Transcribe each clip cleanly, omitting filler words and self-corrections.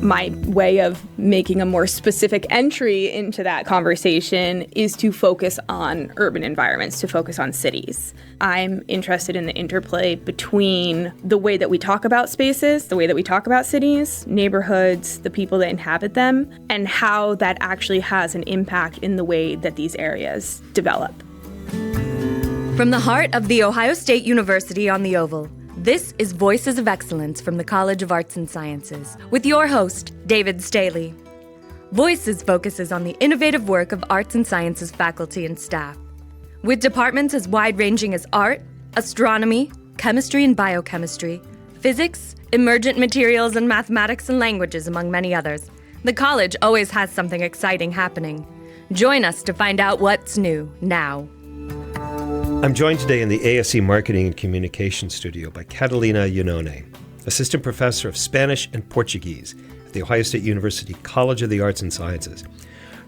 My way of making a more specific entry into that conversation is to focus on urban environments, to focus on cities. I'm interested in the interplay between the way that we talk about spaces, the way that we talk about cities, neighborhoods, the people that inhabit them, and how that actually has an impact in the way that these areas develop. From the heart of The Ohio State University on the Oval, this is Voices of Excellence from the College of Arts and Sciences, with your host, David Staley. Voices focuses on the innovative work of arts and sciences faculty and staff, with departments as wide-ranging as art, astronomy, chemistry and biochemistry, physics, emergent materials, and mathematics and languages, among many others. The college always has something exciting happening. Join us to find out what's new now. I'm joined today in the ASC Marketing and Communication Studio by Catalina Iannone, Assistant Professor of Spanish and Portuguese at The Ohio State University College of the Arts and Sciences.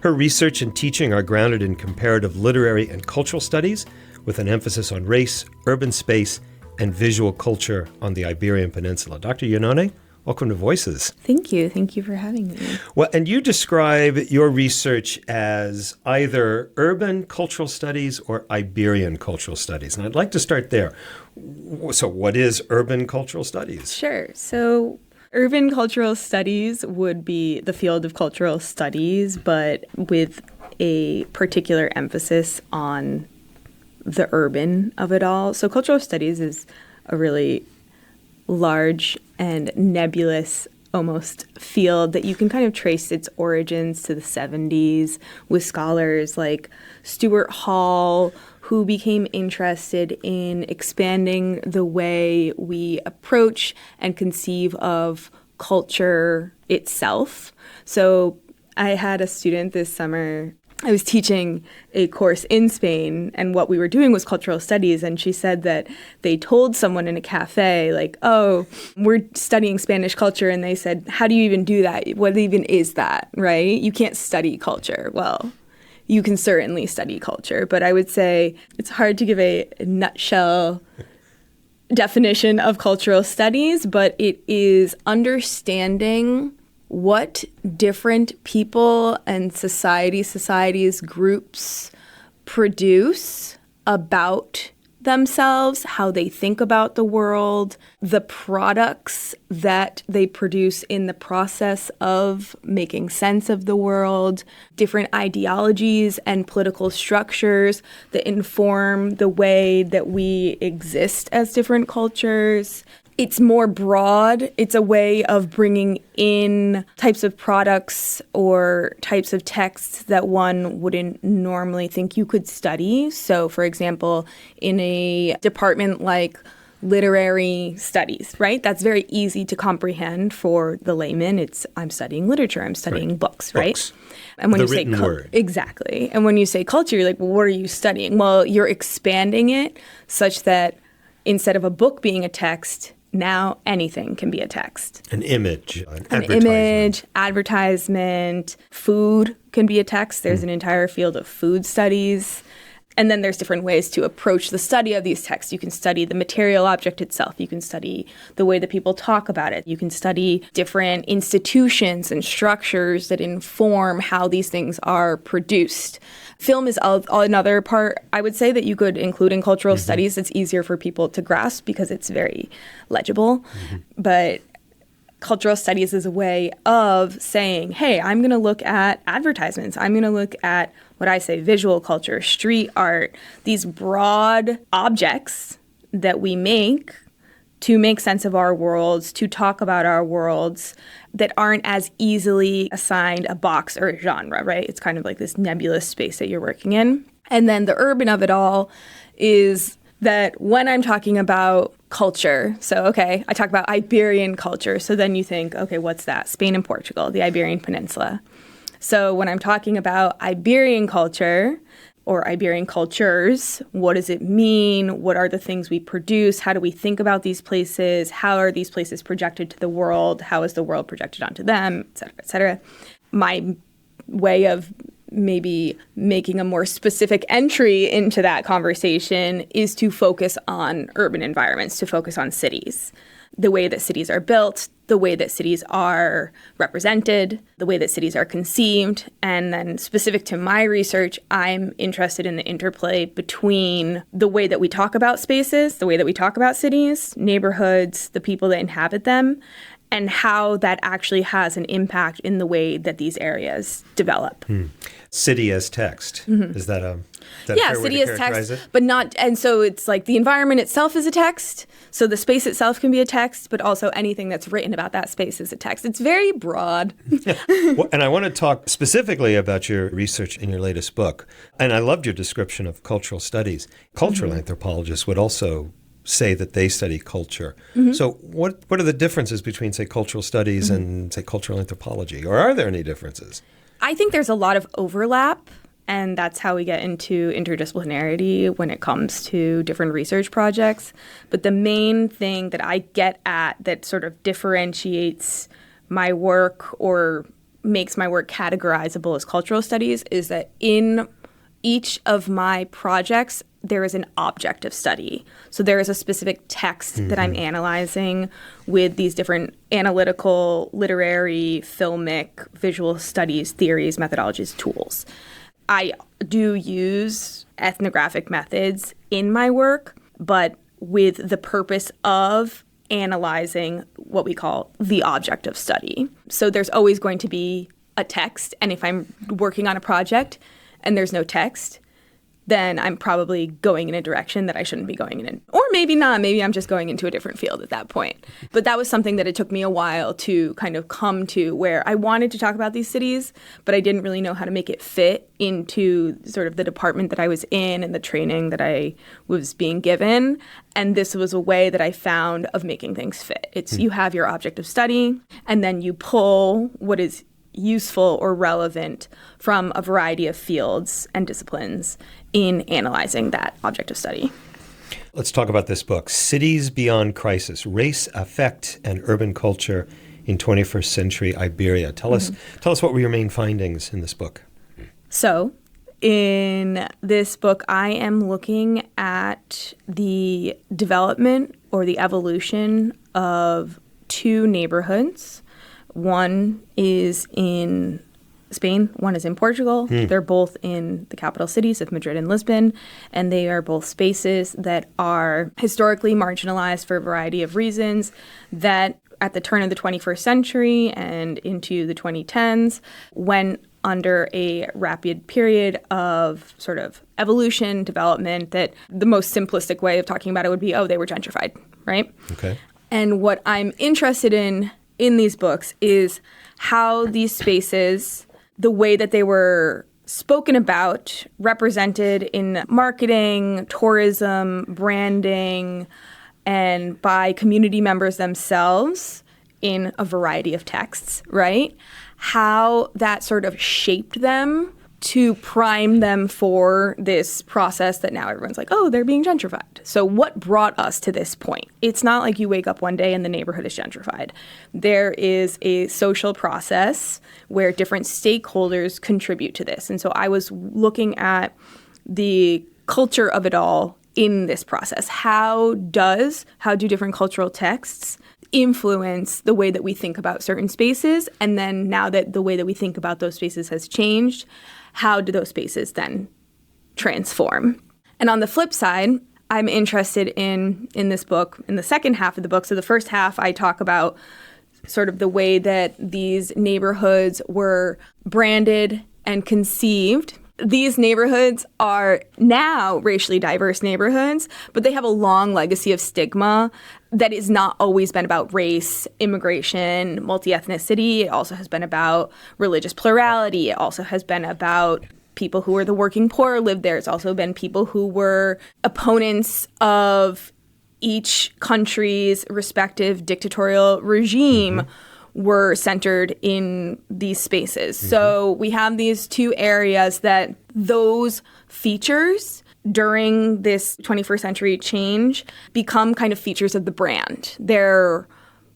Her research and teaching are grounded in comparative literary and cultural studies with an emphasis on race, urban space, and visual culture on the Iberian Peninsula. Dr. Iannone, welcome to Voices. Thank you. Thank you for having me. Well, and you describe your research as either urban cultural studies or Iberian cultural studies. And I'd like to start there. So what is urban cultural studies? Sure. So urban cultural studies would be the field of cultural studies, but with a particular emphasis on the urban of it all. So cultural studies is a really large and nebulous almost field that you can kind of trace its origins to the 70s with scholars like Stuart Hall, who became interested in expanding the way we approach and conceive of culture itself. So I had a student this summer. I was teaching a course in Spain, and what we were doing was cultural studies, and she said that they told someone in a cafe, like, oh, we're studying Spanish culture, and they said, how do you even do that? What even is that, right? You can't study culture. Well, you can certainly study culture, but I would say it's hard to give a nutshell definition of cultural studies, but it is understanding what different people and societies, groups produce about themselves, how they think about the world, the products that they produce in the process of making sense of the world, different ideologies and political structures that inform the way that we exist as different cultures. It's more broad. It's a way of bringing in types of products or types of texts that one wouldn't normally think you could study. So, for example, in a department like literary studies, right? That's very easy to comprehend for the layman. I'm studying literature. I'm studying books, right? And when the you say written word. Exactly. And when you say culture, you're like, well, what are you studying? Well, you're expanding it such that instead of a book being a text, now anything can be a text. An image, advertisement, food can be a text. There's an entire field of food studies. And then there's different ways to approach the study of these texts. You can study the material object itself. You can study the way that people talk about it. You can study different institutions and structures that inform how these things are produced. Film is another part, I would say, that you could include in cultural studies. It's easier for people to grasp because it's very legible. But cultural studies is a way of saying, hey, I'm going to look at advertisements. I'm going to look at what I say, visual culture, street art, these broad objects that we make to make sense of our worlds, to talk about our worlds that aren't as easily assigned a box or a genre, right? It's kind of like this nebulous space that you're working in. And then the urban of it all is that when I'm talking about culture, so, okay, I talk about Iberian culture. So then you think, okay, what's that? Spain and Portugal, the Iberian Peninsula. So when I'm talking about Iberian culture or Iberian cultures, what does it mean? What are the things we produce? How do we think about these places? How are these places projected to the world? How is the world projected onto them, et cetera, et cetera? My way of maybe making a more specific entry into that conversation is to focus on urban environments, to focus on cities. the way that cities are built, the way that cities are represented, the way that cities are conceived. And then specific to my research, I'm interested in the interplay between the way that we talk about spaces, the way that we talk about cities, neighborhoods, the people that inhabit them, and how that actually has an impact in the way that these areas develop. City as text. Is that a fair city way to as characterize text, it? but not, and so it's like the environment itself is a text, so the space itself can be a text, but also anything that's written about that space is a text. It's very broad. Well, and I want to talk specifically about your research in your latest book. And I loved your description of cultural studies. Cultural anthropologists would also say that they study culture. So what are the differences between, say, cultural studies and, say, cultural anthropology? Or are there any differences? I think there's a lot of overlap, and that's how we get into interdisciplinarity when it comes to different research projects. But the main thing that I get at that sort of differentiates my work or makes my work categorizable as cultural studies is that in each of my projects, there is an object of study. So there is a specific text that I'm analyzing with these different analytical, literary, filmic, visual studies, theories, methodologies, tools. I do use ethnographic methods in my work, but with the purpose of analyzing what we call the object of study. So there's always going to be a text, and if I'm working on a project and there's no text, then I'm probably going in a direction that I shouldn't be going in. Or maybe not. Maybe I'm just going into a different field at that point. But that was something that it took me a while to kind of come to, where I wanted to talk about these cities, but I didn't really know how to make it fit into sort of the department that I was in and the training that I was being given. And this was a way that I found of making things fit. It's you have your object of study, and then you pull what is useful or relevant from a variety of fields and disciplines in analyzing that object of study. Let's talk about this book, Cities Beyond Crisis, Race, Affect, and Urban Culture in 21st Century Iberia. Tell us what were your main findings in this book? So, in this book, I am looking at the development or the evolution of two neighborhoods. One is in Spain, one is in Portugal. They're both in the capital cities of Madrid and Lisbon, and they are both spaces that are historically marginalized for a variety of reasons that at the turn of the 21st century and into the 2010s went under a rapid period of sort of evolution, development, that the most simplistic way of talking about it would be, they were gentrified, right? Okay. And what I'm interested in these books is how these spaces, the way that they were spoken about, represented in marketing, tourism, branding, and by community members themselves in a variety of texts, right? How that sort of shaped them to prime them for this process that now everyone's like, they're being gentrified. So what brought us to this point? It's not like you wake up one day and the neighborhood is gentrified. There is a social process where different stakeholders contribute to this. And so I was looking at the culture of it all in this process. How do different cultural texts influence the way that we think about certain spaces? And then now that the way that we think about those spaces has changed, how do those spaces then transform? And on the flip side, I'm interested in this book, in the second half of the book. So the first half, I talk about sort of the way that these neighborhoods were branded and conceived. These neighborhoods are now racially diverse neighborhoods, but they have a long legacy of stigma that has not always been about race, immigration, multi-ethnicity. It also has been about religious plurality. It also has been about people who were the working poor lived there. It's also been people who were opponents of each country's respective dictatorial regime were centered in these spaces. So we have these two areas that those features during this 21st century change become kind of features of the brand. They're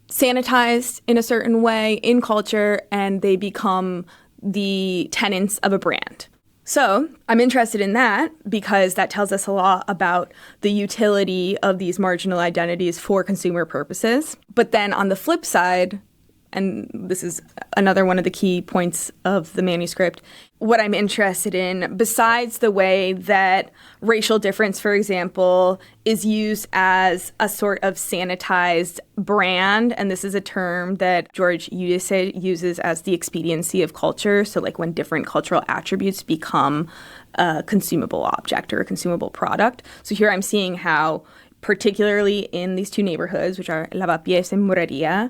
sanitized in a certain way in culture, and they become the tenets of a brand. So I'm interested in that because that tells us a lot about the utility of these marginal identities for consumer purposes. But then on the flip side, and this is another one of the key points of the manuscript, what I'm interested in, besides the way that racial difference, for example, is used as a sort of sanitized brand, and this is a term that George Giudice uses as the expediency of culture, so like when different cultural attributes become a consumable object or a consumable product. So here I'm seeing how, particularly in these two neighborhoods, which are Lavapiés and Moreria,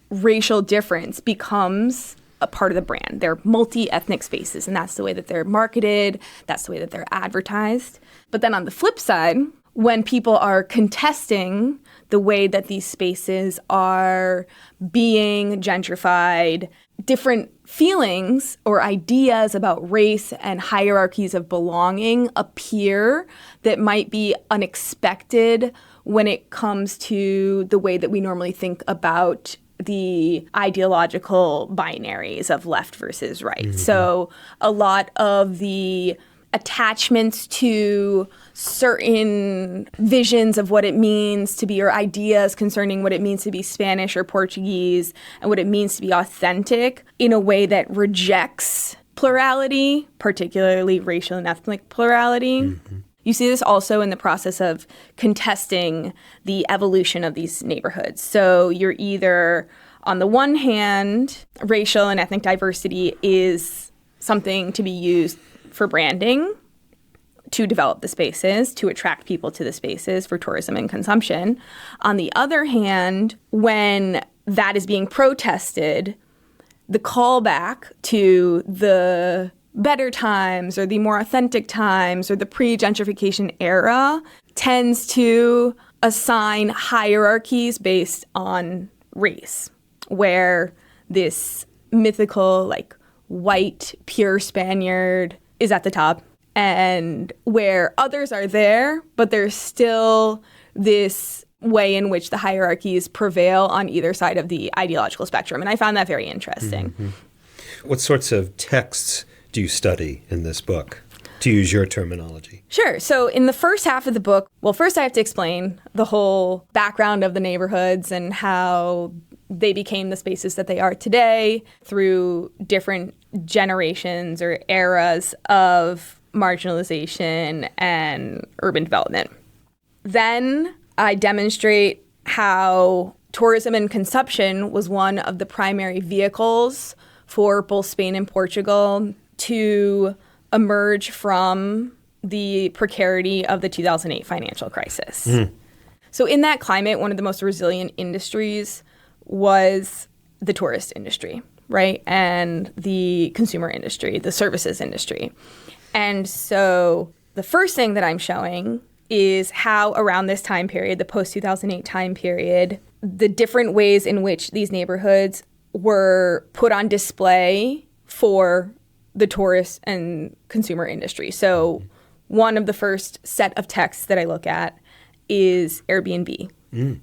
racial difference becomes a part of the brand. They're multi-ethnic spaces, and that's the way that they're marketed. That's the way that they're advertised. But then on the flip side, when people are contesting the way that these spaces are being gentrified, different feelings or ideas about race and hierarchies of belonging appear that might be unexpected when it comes to the way that we normally think about the ideological binaries of left versus right. Mm-hmm. So a lot of the attachments to certain visions of what it means to be, or ideas concerning what it means to be Spanish or Portuguese and what it means to be authentic in a way that rejects plurality, particularly racial and ethnic plurality. Mm-hmm. You see this also in the process of contesting the evolution of these neighborhoods. So you're either, on the one hand, racial and ethnic diversity is something to be used for branding, to develop the spaces, to attract people to the spaces for tourism and consumption. On the other hand, when that is being protested, the callback to the better times or the more authentic times or the pre-gentrification era tends to assign hierarchies based on race, where this mythical, like, white, pure Spaniard is at the top, and where others are there, but there's still this way in which the hierarchies prevail on either side of the ideological spectrum. And I found that very interesting. Mm-hmm. What sorts of texts do you study in this book, to use your terminology? Sure. So in the first half of the book, well, first I have to explain the whole background of the neighborhoods and how they became the spaces that they are today through different generations or eras of marginalization and urban development. Then I demonstrate how tourism and consumption was one of the primary vehicles for both Spain and Portugal to emerge from the precarity of the 2008 financial crisis. Mm. So in that climate, one of the most resilient industries was the tourist industry, right? And the consumer industry, the services industry. And so the first thing that I'm showing is how around this time period, the post-2008 time period, the different ways in which these neighborhoods were put on display for the tourist and consumer industry. So one of the first set of texts that I look at is Airbnb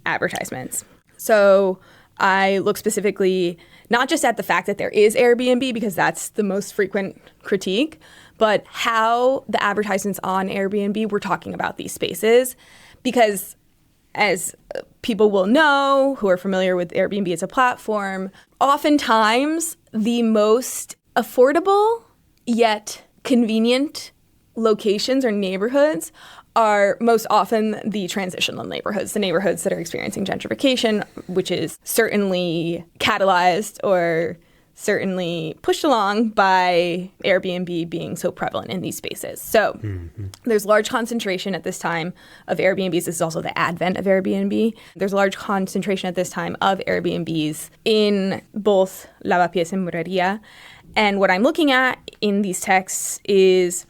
advertisements. So I look specifically not just at the fact that there is Airbnb, because that's the most frequent critique, but how the advertisements on Airbnb were talking about these spaces. Because as people will know who are familiar with Airbnb as a platform, oftentimes the most affordable yet convenient locations or neighborhoods are most often the transitional neighborhoods, the neighborhoods that are experiencing gentrification, which is certainly catalyzed or certainly pushed along by Airbnb being so prevalent in these spaces. So there's large concentration at this time of Airbnbs. This is also the advent of Airbnb. There's a large concentration at this time of Airbnbs in both Lavapiés and Moreria. And what I'm looking at in these texts is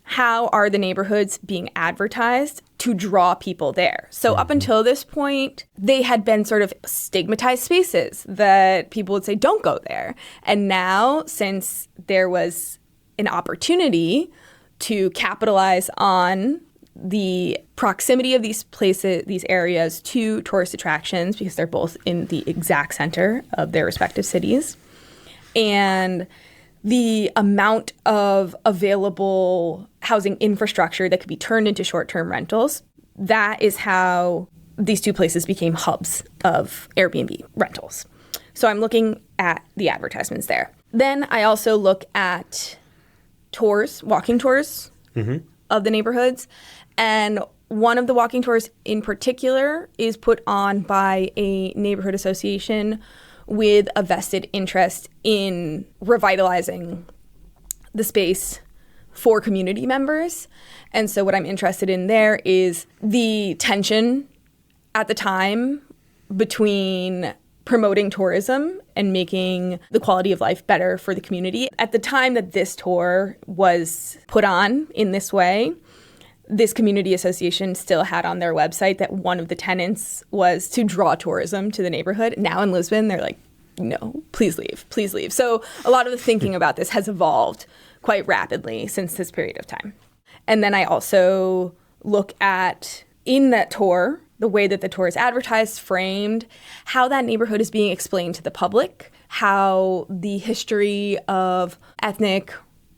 how are the neighborhoods being advertised to draw people there? So up until this point, they had been sort of stigmatized spaces that people would say, don't go there. And now, since there was an opportunity to capitalize on the proximity of these places, these areas to tourist attractions, because they're both in the exact center of their respective cities, and the amount of available housing infrastructure that could be turned into short-term rentals. That is how these two places became hubs of Airbnb rentals. So I'm looking at the advertisements there. Then I also look at tours, walking tours of the neighborhoods. And one of the walking tours in particular is put on by a neighborhood association with a vested interest in revitalizing the space for community members. And so what I'm interested in there is the tension at the time between promoting tourism and making the quality of life better for the community. At the time that this tour was put on in this way, this community association still had on their website that one of the tenets was to draw tourism to the neighborhood. Now in Lisbon, they're like, no, please leave, please leave. So a lot of the thinking about this has evolved quite rapidly since this period of time. And then I also look at, in that tour, the way that the tour is advertised, framed, how that neighborhood is being explained to the public, how the history of ethnic,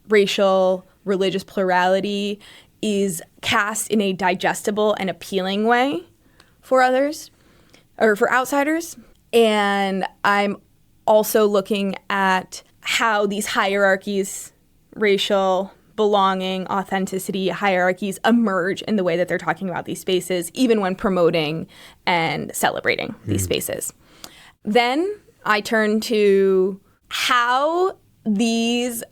racial, religious plurality is cast in a digestible and appealing way for others, or for outsiders. And I'm also looking at how these hierarchies, racial, belonging, authenticity, hierarchies emerge in the way that they're talking about these spaces, even when promoting and celebrating these spaces. Then I turn to how these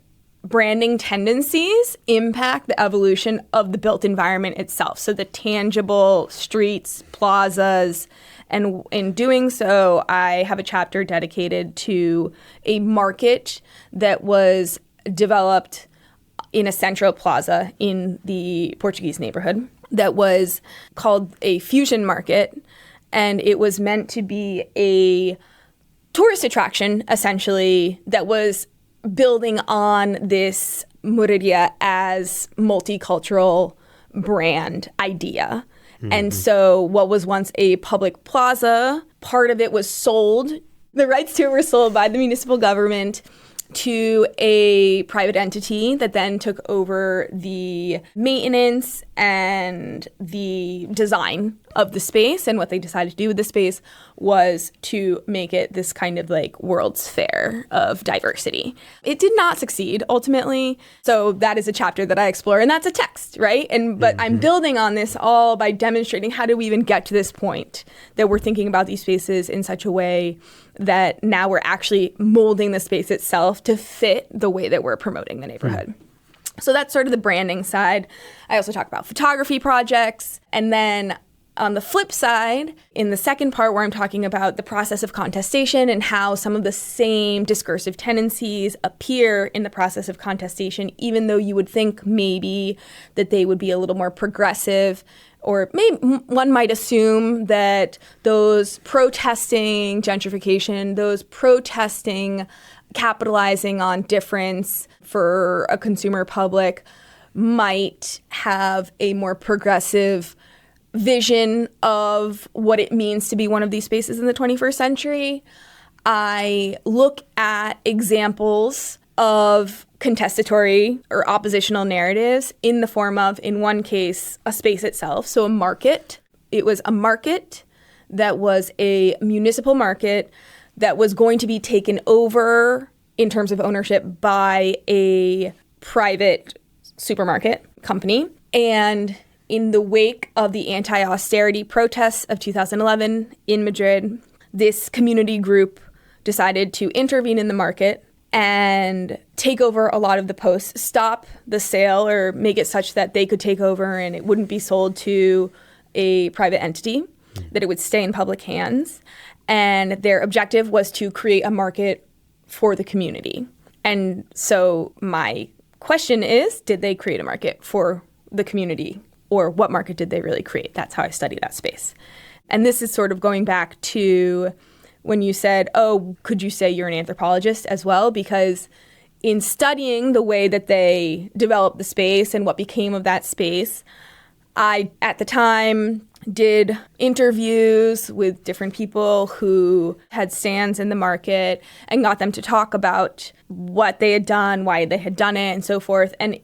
branding tendencies impact the evolution of the built environment itself. So the tangible streets, plazas, and in doing so, I have a chapter dedicated to a market that was developed in a central plaza in the Portuguese neighborhood that was called a fusion market. And it was meant to be a tourist attraction, essentially, that was building on this muralla as multicultural brand idea. And so what was once a public plaza, part of it was sold. The rights to it were sold by the municipal government to a private entity that then took over the maintenance and the design of the space. And what they decided to do with the space was to make it this kind of like World's Fair of diversity. It did not succeed ultimately. So that is a chapter that I explore, and that's a text, right? But I'm building on this all by demonstrating how do we even get to this point that we're thinking about these spaces in such a way that now we're actually molding the space itself to fit the way that we're promoting the neighborhood. So that's sort of the branding side. I also talk about photography projects. And then on the flip side, in the second part where I'm talking about the process of contestation and how some of the same discursive tendencies appear in the process of contestation, even though you would think maybe that they would be a little more progressive, or maybe one might assume that those protesting gentrification, those protesting capitalizing on difference for a consumer public might have a more progressive vision of what it means to be one of these spaces in the 21st century. I look at examples of contestatory or oppositional narratives in the form of, in one case, a space itself. So a market. It was a market that was a municipal market that was going to be taken over in terms of ownership by a private supermarket company. And in the wake of the anti-austerity protests of 2011 in Madrid, this community group decided to intervene in the market and take over a lot of the posts, stop the sale or make it such that they could take over and it wouldn't be sold to a private entity, that it would stay in public hands. And their objective was to create a market for the community. And so my question is, did they create a market for the community? Or what market did they really create? That's how I study that space. And this is sort of going back to when you said, oh, could you say you're an anthropologist as well? Because in studying the way that they developed the space and what became of that space, I, at the time, did interviews with different people who had stands in the market and got them to talk about what they had done, why they had done it, and so forth. And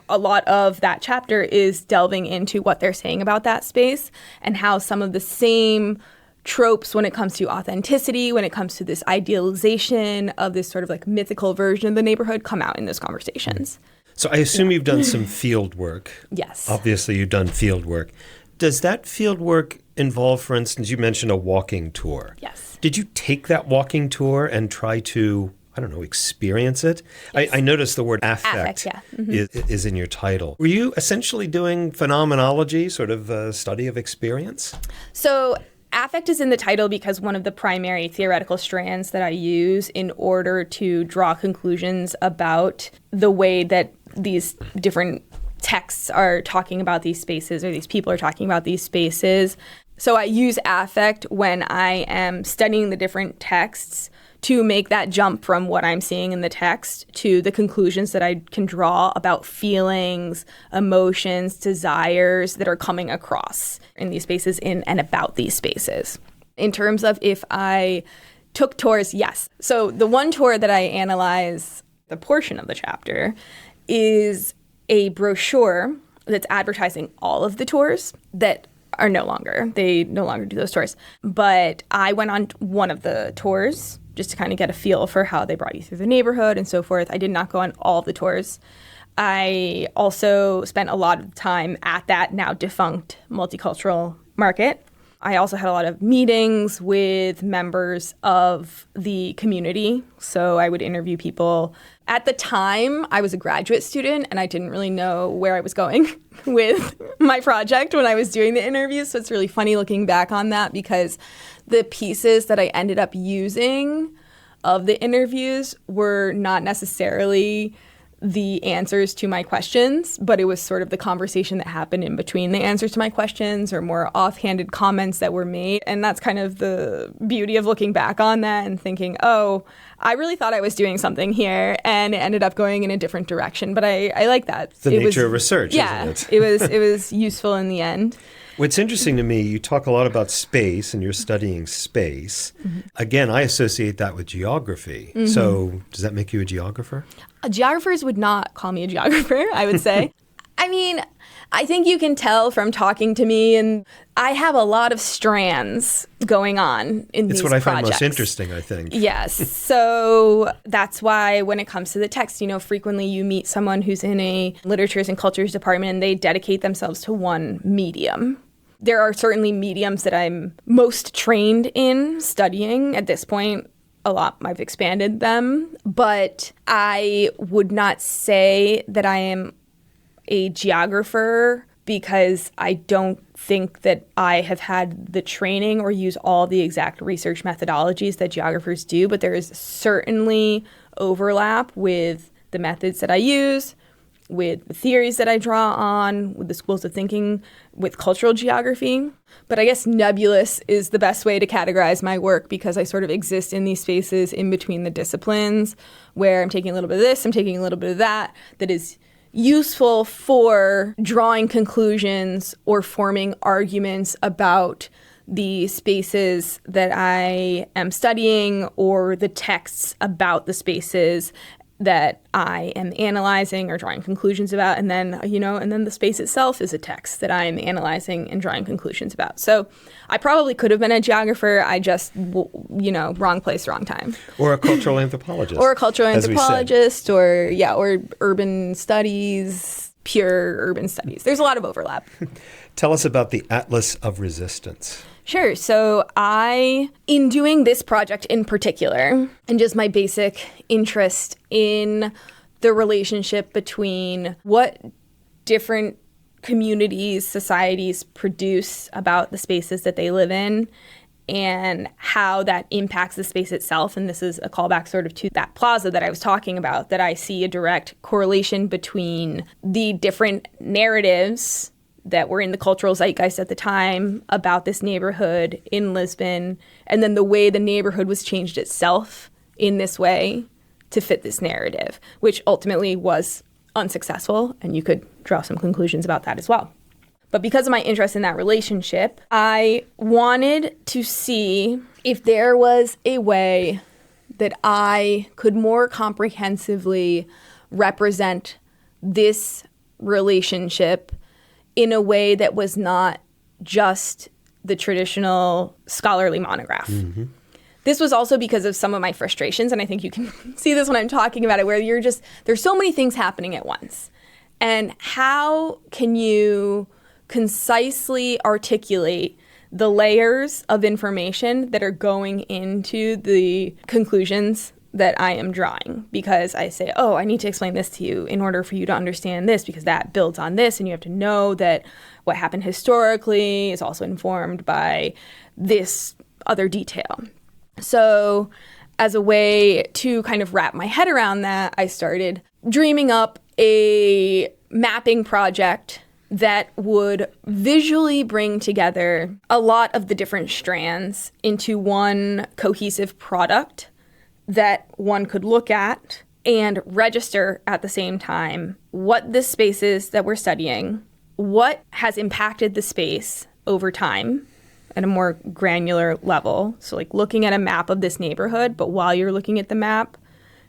a lot of that chapter is delving into what they're saying about that space and how some of the same tropes when it comes to authenticity, when it comes to this idealization of this sort of like mythical version of the neighborhood come out in those conversations. So I assume you've done some field work. Yes. Obviously, you've done field work. Does that field work involve, for instance, you mentioned a walking tour? Yes. Did you take that walking tour and try to, I don't know, experience it? Yes. I noticed the word affect, yeah. Mm-hmm. is in your title. Were you essentially doing phenomenology, sort of a study of experience? So affect is in the title because one of the primary theoretical strands that I use in order to draw conclusions about the way that these different texts are talking about these spaces or these people are talking about these spaces. So I use affect when I am studying the different texts to make that jump from what I'm seeing in the text to the conclusions that I can draw about feelings, emotions, desires that are coming across in these spaces, in and about these spaces. In terms of if I took tours, yes. So the one tour that I analyze, the portion of the chapter, is a brochure that's advertising all of the tours that are they no longer do those tours. But I went on one of the tours just to kind of get a feel for how they brought you through the neighborhood and so forth. I did not go on all of the tours. I also spent a lot of time at that now defunct multicultural market. I also had a lot of meetings with members of the community. So I would interview people. At the time, I was a graduate student and I didn't really know where I was going with my project when I was doing the interviews. So it's really funny looking back on that because the pieces that I ended up using of the interviews were not necessarily the answers to my questions, but it was sort of the conversation that happened in between the answers to my questions or more offhanded comments that were made. And that's kind of the beauty of looking back on that and thinking, oh, I really thought I was doing something here and it ended up going in a different direction. But I like that. It's the nature of research, isn't it? it was useful in the end. What's interesting to me, you talk a lot about space and you're studying space. Mm-hmm. Again, I associate that with geography. Mm-hmm. So does that make you a geographer? Geographers would not call me a geographer, I would say. I mean, I think you can tell from talking to me, and I have a lot of strands going on in these projects. It's what I find most interesting, I think. Yes. So that's why when it comes to the text, frequently you meet someone who's in a literatures and cultures department and they dedicate themselves to one medium. There are certainly mediums that I'm most trained in studying at this point. A lot, I've expanded them, but I would not say that I am a geographer because I don't think that I have had the training or use all the exact research methodologies that geographers do, but there is certainly overlap with the methods that I use, with the theories that I draw on, with the schools of thinking, with cultural geography. But I guess nebulous is the best way to categorize my work because I sort of exist in these spaces in between the disciplines where I'm taking a little bit of this, I'm taking a little bit of that is useful for drawing conclusions or forming arguments about the spaces that I am studying or the texts about the spaces that I am analyzing or drawing conclusions about. And then, and then the space itself is a text that I am analyzing and drawing conclusions about. So I probably could have been a geographer. I just, wrong place, wrong time. Or a cultural anthropologist. Or a cultural anthropologist or urban studies, pure urban studies. There's a lot of overlap. Tell us about the Atlas of Resistance. Sure. So in doing this project in particular, and just my basic interest in the relationship between what different communities, societies produce about the spaces that they live in and how that impacts the space itself. And this is a callback sort of to that plaza that I was talking about, that I see a direct correlation between the different narratives that were in the cultural zeitgeist at the time about this neighborhood in Lisbon, and then the way the neighborhood was changed itself in this way to fit this narrative, which ultimately was unsuccessful, and you could draw some conclusions about that as well. But because of my interest in that relationship, I wanted to see if there was a way that I could more comprehensively represent this relationship in a way that was not just the traditional scholarly monograph. Mm-hmm. This was also because of some of my frustrations, and I think you can see this when I'm talking about it, where there's so many things happening at once. And how can you concisely articulate the layers of information that are going into the conclusions that I am drawing? Because I say, oh, I need to explain this to you in order for you to understand this, because that builds on this, and you have to know that what happened historically is also informed by this other detail. So as a way to kind of wrap my head around that, I started dreaming up a mapping project that would visually bring together a lot of the different strands into one cohesive product that one could look at and register at the same time what the space is that we're studying, what has impacted the space over time at a more granular level. So like looking at a map of this neighborhood, but while you're looking at the map,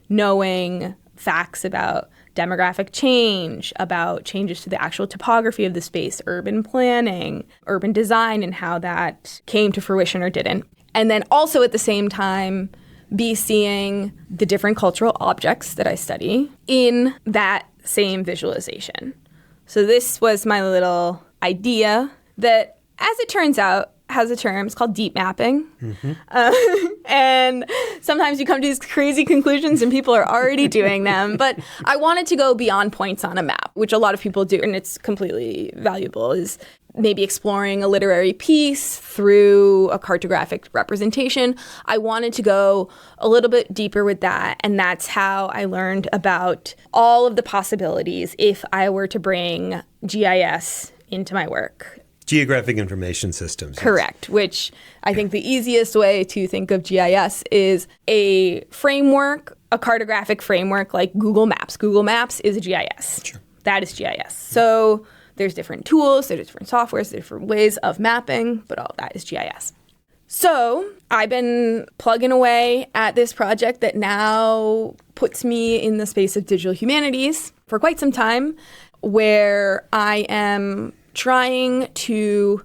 knowing facts about demographic change, about changes to the actual topography of the space, urban planning, urban design, and how that came to fruition or didn't. And then also at the same time, be seeing the different cultural objects that I study in that same visualization. So this was my little idea that, as it turns out, has a term. It's called deep mapping. Mm-hmm. And sometimes you come to these crazy conclusions and people are already doing them. But I wanted to go beyond points on a map, which a lot of people do, and it's completely valuable, is maybe exploring a literary piece through a cartographic representation. I wanted to go a little bit deeper with that, and that's how I learned about all of the possibilities if I were to bring GIS into my work. Geographic Information Systems. Correct, which I think the easiest way to think of GIS is a framework, a cartographic framework like Google Maps. Google Maps is a GIS. Sure. That is GIS. So there's different tools, there's different softwares, there's different ways of mapping, but all that is GIS. So I've been plugging away at this project that now puts me in the space of digital humanities for quite some time, where I am trying to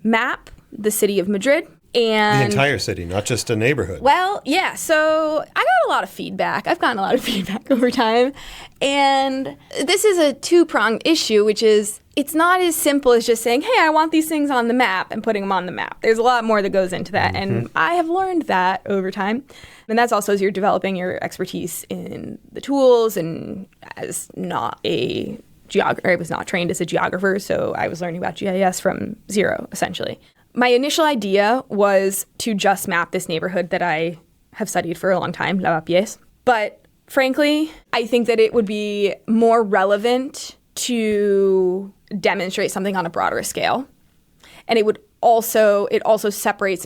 map the city of Madrid. And the entire city, not just a neighborhood. Well, yeah. So I got a lot of feedback. I've gotten a lot of feedback over time. And this is a two-pronged issue, which is it's not as simple as just saying, hey, I want these things on the map and putting them on the map. There's a lot more that goes into that. Mm-hmm. And I have learned that over time. And that's also as you're developing your expertise in the tools, and as not a geographer, I was not trained as a geographer, so I was learning about GIS from zero, essentially. My initial idea was to just map this neighborhood that I have studied for a long time, Lavapiés. But frankly, I think that it would be more relevant to demonstrate something on a broader scale. And it also separates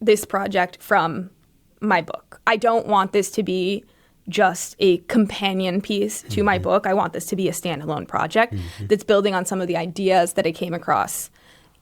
this project from my book. I don't want this to be just a companion piece to my book. I want this to be a standalone project that's building on some of the ideas that I came across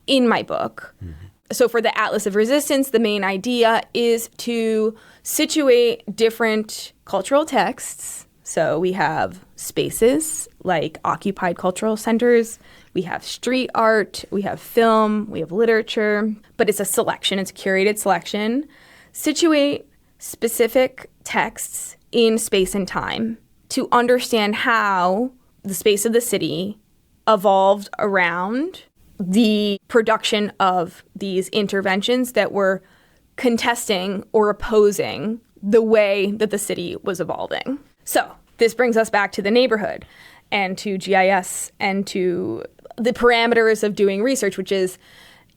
in my book. Mm-hmm. So for the Atlas of Resistance, the main idea is to situate different cultural texts. So we have spaces like occupied cultural centers, we have street art, we have film, we have literature, but it's a selection, it's a curated selection. Situate specific texts in space and time to understand how the space of the city evolved around the production of these interventions that were contesting or opposing the way that the city was evolving. So this brings us back to the neighborhood and to GIS and to the parameters of doing research, which is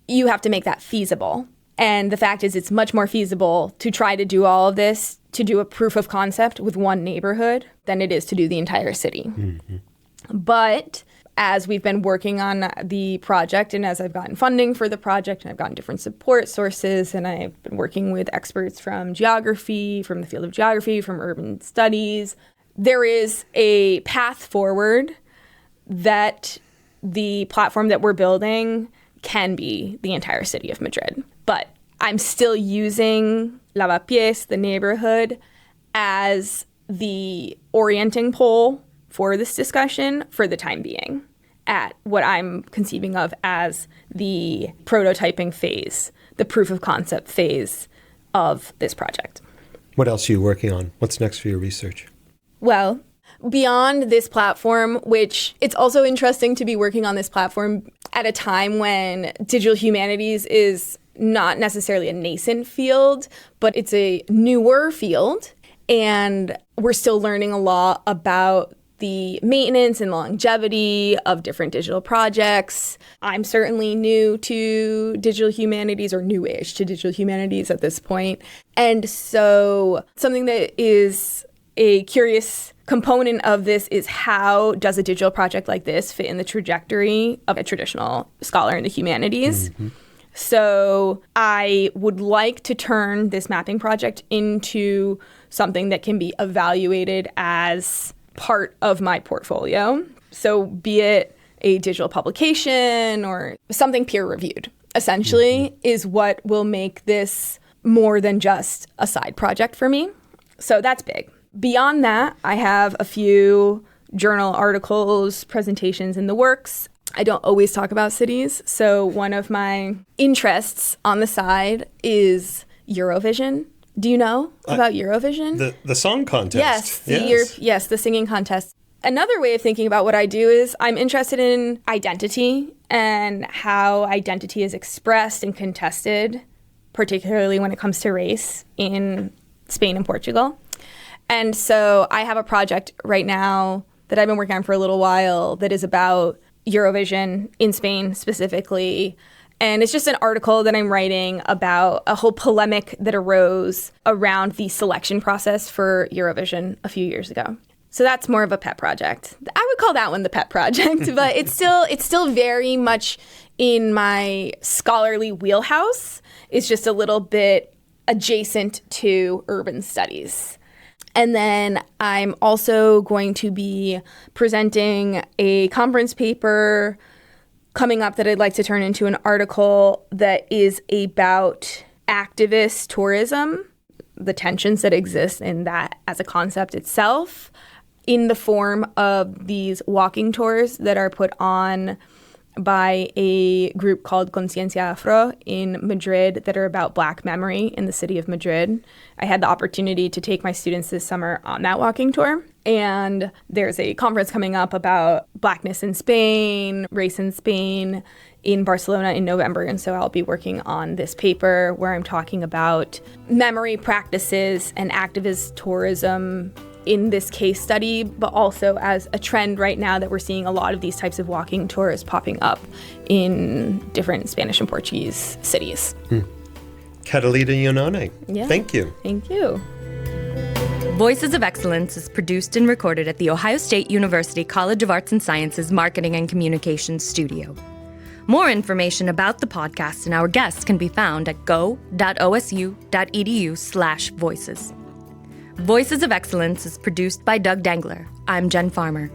you have to make that feasible. And the fact is it's much more feasible to try to do all of this, to do a proof of concept with one neighborhood than it is to do the entire city. Mm-hmm. But as we've been working on the project and as I've gotten funding for the project and I've gotten different support sources and I've been working with experts from geography, from the field of geography, from urban studies, there is a path forward that the platform that we're building can be the entire city of Madrid. But I'm still using Lavapiés, the neighborhood, as the orienting pole for this discussion for the time being, at what I'm conceiving of as the prototyping phase, the proof of concept phase of this project. What else are you working on? What's next for your research? Well, beyond this platform, which it's also interesting to be working on this platform at a time when digital humanities is not necessarily a nascent field, but it's a newer field. And we're still learning a lot about the maintenance and longevity of different digital projects. I'm certainly new to digital humanities, or newish to digital humanities at this point. And so something that is a curious component of this is, how does a digital project like this fit in the trajectory of a traditional scholar in the humanities? Mm-hmm. So I would like to turn this mapping project into something that can be evaluated as part of my portfolio. So be it a digital publication or something peer-reviewed, essentially, is what will make this more than just a side project for me. So that's big. Beyond that, I have a few journal articles, presentations in the works. I don't always talk about cities. So one of my interests on the side is Eurovision. Do you know about Eurovision? The song contest. Yes, the singing contest. Another way of thinking about what I do is I'm interested in identity and how identity is expressed and contested, particularly when it comes to race in Spain and Portugal. And so I have a project right now that I've been working on for a little while that is about Eurovision in Spain specifically. And it's just an article that I'm writing about a whole polemic that arose around the selection process for Eurovision a few years ago. So that's more of a pet project. I would call that one the pet project, but it's still very much in my scholarly wheelhouse. It's just a little bit adjacent to urban studies. And then I'm also going to be presenting a conference paper coming up that I'd like to turn into an article that is about activist tourism, the tensions that exist in that as a concept itself, in the form of these walking tours that are put on by a group called Conciencia Afro in Madrid that are about Black memory in the city of Madrid. I had the opportunity to take my students this summer on that walking tour. And there's a conference coming up about Blackness in Spain, race in Spain, in Barcelona in November. And so I'll be working on this paper where I'm talking about memory practices and activist tourism in this case study, but also as a trend right now that we're seeing a lot of these types of walking tours popping up in different Spanish and Portuguese cities. Catalina Iannone, yeah. Thank you. Thank you. Voices of Excellence is produced and recorded at The Ohio State University College of Arts and Sciences Marketing and Communications Studio. More information about the podcast and our guests can be found at go.osu.edu/voices. Voices of Excellence is produced by Doug Dangler. I'm Jen Farmer.